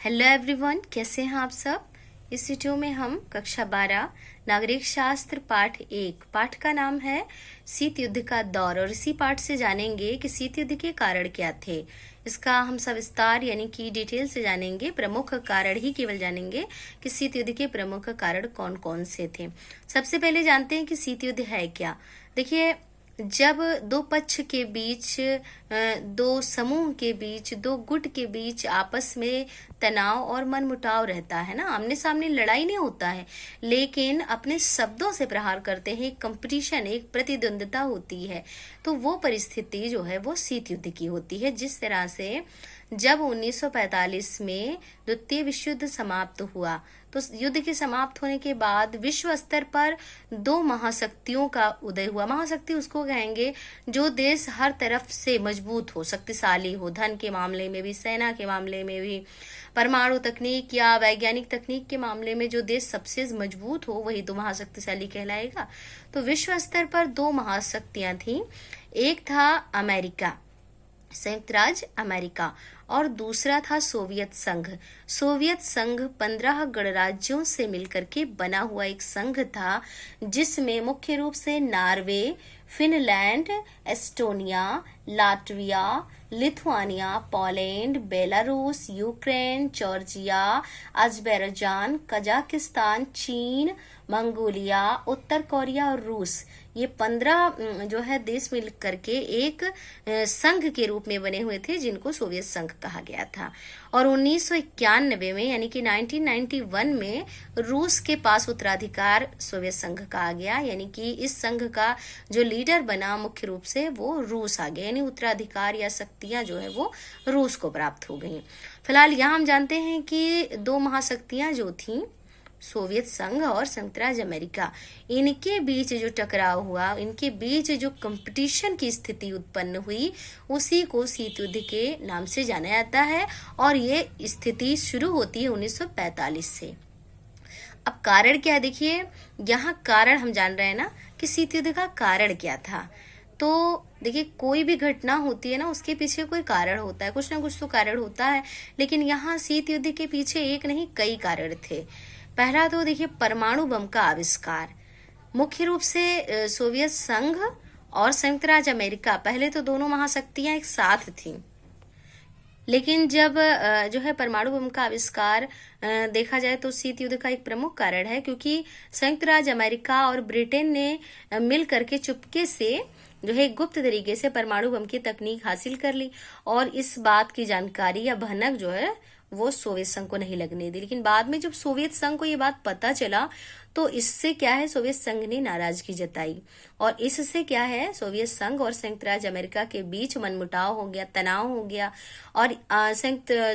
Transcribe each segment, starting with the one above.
Hello everyone, कैसे हैं आप सब। इस वीडियो में हम कक्षा 12 नागरिक शास्त्र पाठ 1 पाठ का नाम है शीत युद्ध का दौर और इसी पाठ से जानेंगे कि शीत युद्ध के कारण क्या थे। इसका हम सविस्तार यानी कि डिटेल से जानेंगे, प्रमुख कारण ही केवल जानेंगे कि शीत युद्ध के प्रमुख कारण कौन कौन से थे। सबसे पहले जानते हैं कि शीत युद्ध है क्या। देखिए, जब दो पक्ष के बीच, दो समूह के बीच, दो गुट के बीच आपस में तनाव और मनमुटाव रहता है ना, आमने सामने लड़ाई नहीं होता है, लेकिन अपने शब्दों से प्रहार करते हैं, एक कंपटीशन, एक प्रतिद्वंदता होती है, तो वो परिस्थिति जो है वो शीत युद्ध की होती है। जिस तरह से जब 1945 में द्वितीय विश्व युद्ध समाप्त हुआ, तो युद्ध के समाप्त होने के बाद विश्व स्तर पर दो महाशक्तियों का उदय हुआ। महाशक्ति उसको कहेंगे जो देश हर तरफ से मजबूत हो, शक्तिशाली हो, धन के मामले में भी, सेना के मामले में भी, परमाणु तकनीक या वैज्ञानिक तकनीक के मामले में जो देश सबसे मजबूत हो वही तो महाशक्तिशाली कहलाएगा। तो विश्व स्तर पर दो महाशक्तियां थीं। एक था अमेरिका, संयुक्त राज्य अमेरिका, और दूसरा था सोवियत संघ। सोवियत संघ 15 गणराज्यों से मिलकर के बना हुआ एक संघ था, जिसमें मुख्य रूप से Norway, Finland, Estonia, Latvia, Lithuania, Poland, Belarus, Ukraine, Georgia, Azerbaijan, Kazakhstan, चीन, मंगोलिया, उत्तर कोरिया और रूस, ये 15 जो है देश मिल करके एक संघ के रूप में बने हुए थे, जिनको सोवियत संघ कहा गया था। और 1991 में यानी कि 1991 में रूस के पास उत्तराधिकार सोवियत संघ का आ गया, यानी कि इस संघ का जो लीडर बना मुख्य रूप से वो रूस आ गया, यानी उत्तराधिकार या शक्तियां जो है वो रूस को प्राप्त हो गई। फिलहाल यहाँ हम जानते हैं कि दो महाशक्तियां जो थीं, सोवियत संघ और संयुक्त राज्य अमेरिका, इनके बीच जो टकराव हुआ, इनके बीच जो कंपटीशन की स्थिति उत्पन्न हुई, उसी को शीत युद्ध के नाम से जाना जाता है। और ये स्थिति शुरू होती है 1945 से। अब कारण क्या है, देखिए यहाँ कारण हम जान रहे हैं ना कि शीत युद्ध का कारण क्या था। तो देखिए, कोई भी घटना होती है ना, उसके पीछे कोई कारण होता है, कुछ ना कुछ तो कारण होता है। लेकिन यहाँ शीत युद्ध के पीछे एक नहीं कई कारण थे। पहला तो देखिए, परमाणु बम का आविष्कार। मुख्य रूप से सोवियत संघ और संयुक्त राज्य अमेरिका, पहले तो दोनों महाशक्तियां एक साथ थीं, लेकिन जब जो है परमाणु बम का आविष्कार देखा जाए तो शीत युद्ध का एक प्रमुख कारण है, क्योंकि संयुक्त राज्य अमेरिका और ब्रिटेन ने मिल करके चुपके से जो है गुप्त तरीके से परमाणु बम की तकनीक हासिल कर ली, और इस बात की जानकारी या भनक जो है वो सोवियत संघ को नहीं लगने दी। लेकिन बाद में जब सोवियत संघ को ये बात पता चला, तो इससे क्या है, सोवियत संघ ने नाराजगी जताई, और इससे क्या है, सोवियत संघ और संयुक्त राज्य अमेरिका के बीच मनमुटाव हो गया, तनाव हो गया। और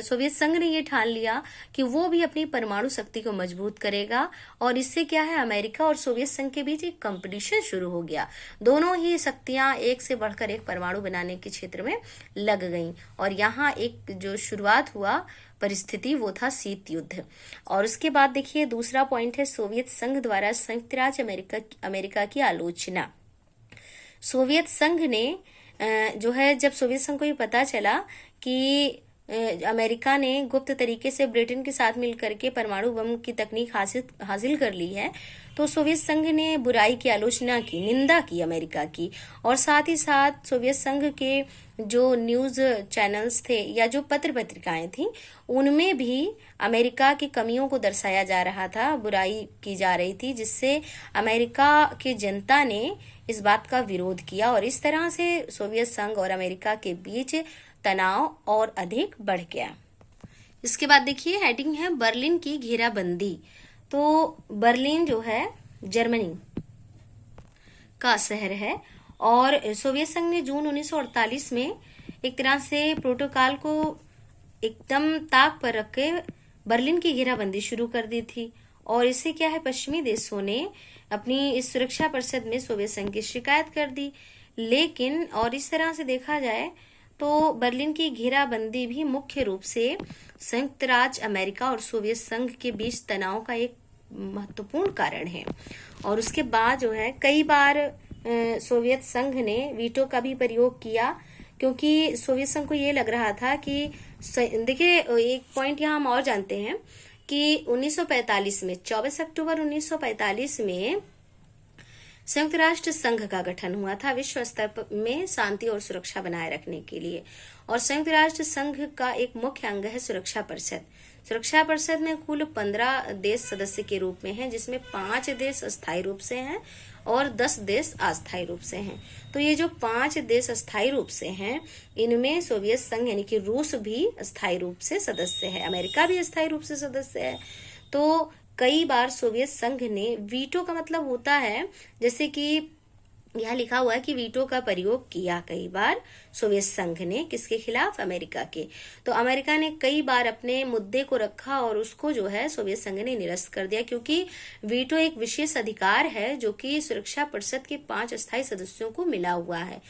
सोवियत संघ ने ये ठान लिया कि वो भी अपनी परमाणु शक्ति को मजबूत करेगा, और इससे क्या है, अमेरिका और सोवियत संघ के बीच एक कंपटीशन शुरू हो गया। दोनों ही शक्तियां एक से बढ़कर एक परमाणु बनाने के क्षेत्र में लग गईं, और यहाँ एक जो शुरुआत हुआ परिस्थिति वो था शीत युद्ध। और उसके बाद देखिए, दूसरा पॉइंट है सोवियत संघ द्वारा संयुक्त राज्य अमेरिका की आलोचना। सोवियत संघ ने जो है, जब सोवियत संघ को ये पता चला कि अमेरिका ने गुप्त तरीके से ब्रिटेन के साथ मिलकर के परमाणु बम की तकनीक हासिल कर ली है, तो सोवियत संघ ने बुराई की आलोचना की, निंदा की अमेरिका की। और साथ ही साथ सोवियत संघ के जो न्यूज चैनल्स थे या जो पत्र पत्रिकाएं थी, उनमें भी अमेरिका की कमियों को दर्शाया जा रहा था, बुराई की जा रही थी, जिससे अमेरिका की जनता ने इस बात का विरोध किया, और इस तरह से सोवियत संघ और अमेरिका के बीच तनाव और अधिक बढ़ गया। इसके बाद देखिए, हेडिंग है बर्लिन की घेराबंदी। तो बर्लिन जो है जर्मनी का शहर है, और सोवियत संघ ने जून 1948 में एक तरह से प्रोटोकॉल को एकदम ताक पर रख के बर्लिन की घेराबंदी शुरू कर दी थी। और इससे क्या है, पश्चिमी देशों ने अपनी इस सुरक्षा परिषद में सोवियत संघ की शिकायत कर दी। लेकिन और इस तरह से देखा जाए तो बर्लिन की घेराबंदी भी मुख्य रूप से संयुक्त राज्य अमेरिका और सोवियत संघ के बीच तनाव का एक महत्वपूर्ण कारण है। और उसके बाद जो है, कई बार सोवियत संघ ने वीटो का भी प्रयोग किया, क्योंकि सोवियत संघ को ये लग रहा था कि देखिए एक पॉइंट यहाँ हम और जानते हैं कि 1945 में 24 अक्टूबर 1945 में संयुक्त राष्ट्र संघ का गठन हुआ था विश्व स्तर में शांति और सुरक्षा बनाए रखने के लिए। और संयुक्त राष्ट्र संघ का एक मुख्य अंग है सुरक्षा परिषद। सुरक्षा परिषद में कुल 15 देश सदस्य के रूप में हैं, जिसमें 5 देश अस्थायी रूप से हैं और 10 देश अस्थायी रूप से हैं। तो ये जो 5 देश अस्थायी रूप से हैं, इनमें सोवियत संघ यानी कि रूस भी अस्थायी रूप से सदस्य है, अमेरिका भी अस्थायी रूप से सदस्य है। तो कई बार सोवियत संघ ने वीटो का मतलब होता है, जैसे कि यह लिखा हुआ है कि वीटो का प्रयोग किया कई बार सोवियत संघ ने, किसके खिलाफ? अमेरिका के। तो अमेरिका ने कई बार अपने मुद्दे को रखा और उसको जो है सोवियत संघ ने निरस्त कर दिया, क्योंकि वीटो एक विशेष अधिकार है जो कि सुरक्षा परिषद के 5 अस्थायी सदस्यों को मिला हुआ है।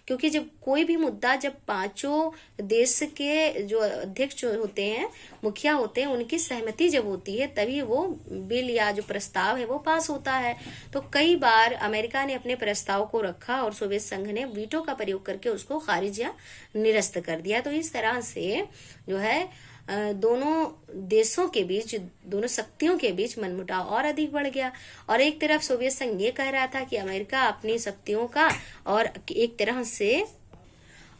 क्योंकि जब कोई भी मुद्दा, जब 5 देश के जो अध्यक्ष होते हैं, मुखिया होते हैं, उनकी सहमति जब होती है तभी वो बिल या जो प्रस्ताव है वो पास होता है। तो कई बार अमेरिका ने अपने प्रस्ताव को रखा और सोवियत संघ ने वीटो का प्रयोग करके उसको खारिज या निरस्त कर दिया। तो इस तरह से जो है दोनों देशों के बीच, दोनों शक्तियों के बीच मनमुटाव और अधिक बढ़ गया। और एक तरफ सोवियत संघ ये कह रहा था कि अमेरिका अपनी शक्तियों का, और एक तरह से,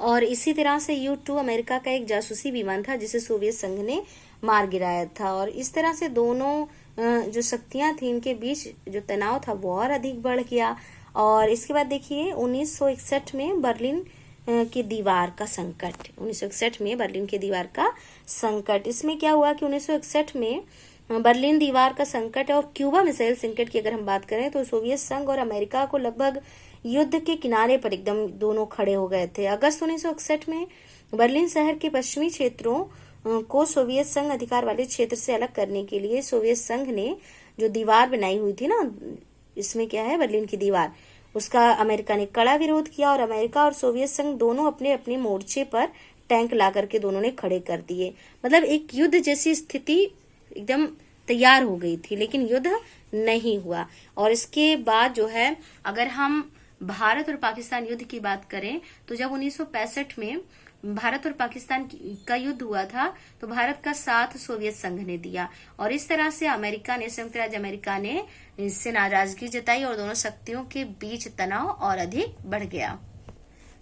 और इसी तरह से U-2 अमेरिका का एक जासूसी विमान था जिसे सोवियत संघ ने मार गिराया था। और इस तरह से दोनों जो शक्तियां थी, इनके बीच जो तनाव था वो और अधिक बढ़ गया। और इसके बाद देखिए 1961 में बर्लिन की दीवार का संकट, 1961 में बर्लिन की दीवार का संकट। इसमें क्या हुआ कि 1961 में बर्लिन दीवार का संकट और क्यूबा मिसाइल संकट की अगर हम बात करें तो सोवियत संघ और अमेरिका को लगभग युद्ध के किनारे पर एकदम दोनों खड़े हो गए थे। अगस्त 1961 में बर्लिन शहर के पश्चिमी क्षेत्रों को सोवियत संघ अधिकार वाले क्षेत्र से अलग करने के लिए सोवियत संघ ने जो दीवार बनाई हुई थी ना, इसमें क्या है, बर्लिन की दीवार, उसका अमेरिका ने कड़ा विरोध किया। और अमेरिका और सोवियत संघ दोनों अपने अपने मोर्चे पर टैंक ला करके दोनों ने खड़े कर दिए। मतलब एक युद्ध जैसी स्थिति एकदम तैयार हो गई थी, लेकिन युद्ध नहीं हुआ। और इसके बाद जो है, अगर हम भारत और पाकिस्तान युद्ध की बात करें तो जब 1965 में भारत और पाकिस्तान का युद्ध हुआ था तो भारत का साथ सोवियत संघ ने दिया। और इस तरह से अमेरिका ने, संयुक्त राज्य अमेरिका ने इससे नाराजगी जताई और दोनों शक्तियों के बीच तनाव और अधिक बढ़ गया।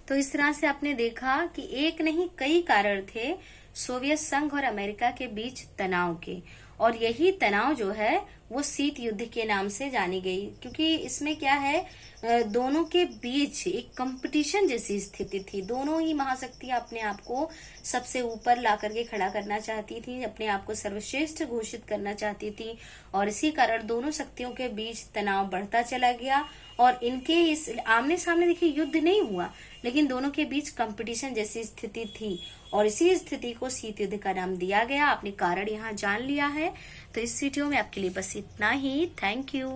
तो इस तरह से आपने देखा कि एक नहीं कई कारण थे सोवियत संघ और अमेरिका के बीच तनाव के, और यही तनाव जो है वो शीत युद्ध के नाम से जानी गई। क्योंकि इसमें क्या है, दोनों के बीच एक कंपटीशन जैसी स्थिति थी। दोनों ही महाशक्तियां अपने आप को सबसे ऊपर ला करके खड़ा करना चाहती थी, अपने आप को सर्वश्रेष्ठ घोषित करना चाहती थी, और इसी कारण दोनों शक्तियों के बीच तनाव बढ़ता चला गया। और इनके इस आमने सामने देखिए युद्ध नहीं हुआ, लेकिन दोनों के बीच कंपटीशन जैसी स्थिति थी, और इसी स्थिति को शीत युद्ध का नाम दिया गया। आपने कारण यहाँ जान लिया है। तो इस वीडियो में आपके लिए बस इतना ही। Thank you.